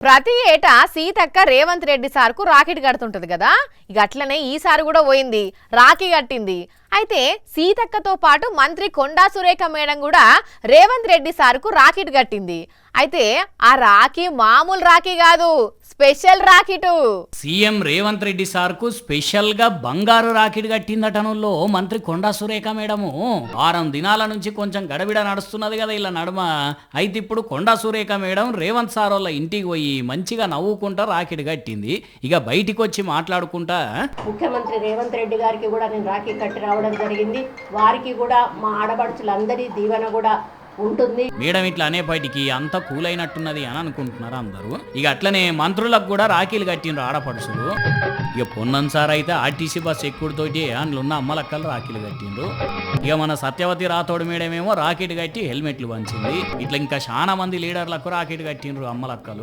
ప్రతి ఏటా సీతక్క రేవంత్ రెడ్డి సార్కు రాకెట్ కడుతుంటది కదా. ఇక అట్లనే ఈసారి కూడా పోయింది, రాఖీ కట్టింది. అయితే సీతక్కతో పాటు మంత్రి కొండా సురేఖ మేడం కూడా రేవంత్ రెడ్డి సార్కు రాకెట్ కట్టింది. అయితే ఆ రాఖీ మామూలు రాఖీ కాదు, special rocket. CM Revanth Reddy సార్కు స్పెషల్ గా బంగారు రాకెట్ కట్టిందటనుల్లో మంత్రి కొండా సురేఖ మేడము. వారం దినాల నుంచి కొంచెం గడబిడ నడుస్తున్నది కదా ఇలా నడుమ. అయితే ఇప్పుడు కొండా సురేఖ మేడం రేవంత్ సార్ వాళ్ళ ఇంటికి పోయి మంచిగా నవ్వుకుంటా రాకెట్ కట్టింది. ఇక బయటికి వచ్చి మాట్లాడుకుంటా, ముఖ్యమంత్రి రేవంత్ రెడ్డి గారికి కూడా నేను రాఖీ కట్టి రావడం జరిగింది. వారికి కూడా మా ఆడపడుచులందరి దీవెన కూడా ఉంటుంది. మేడం ఇట్లా అనేపటికి అంత కూల్ అయినట్టున్నది అని అనుకుంటున్నారు అందరూ. ఇక అట్లనే మంత్రులకు కూడా రాఖీలు కట్టిండ్రు ఆడపడుచులు. ఇక పొన్నం సార్ అయితే ఆర్టీసీ బస్ ఎక్కుడుతోటి అందులో ఉన్న అమ్మలక్కలు రాఖీలు కట్టిండ్రు. ఇక మన సత్యవతి రాథోడ్ మేడం ఏమో రాకెట్ కట్టి హెల్మెట్లు పంచింది. ఇట్లా ఇంకా చాలా మంది లీడర్లకు రాకెట్ కట్టిండ్రు అమ్మలక్కలు.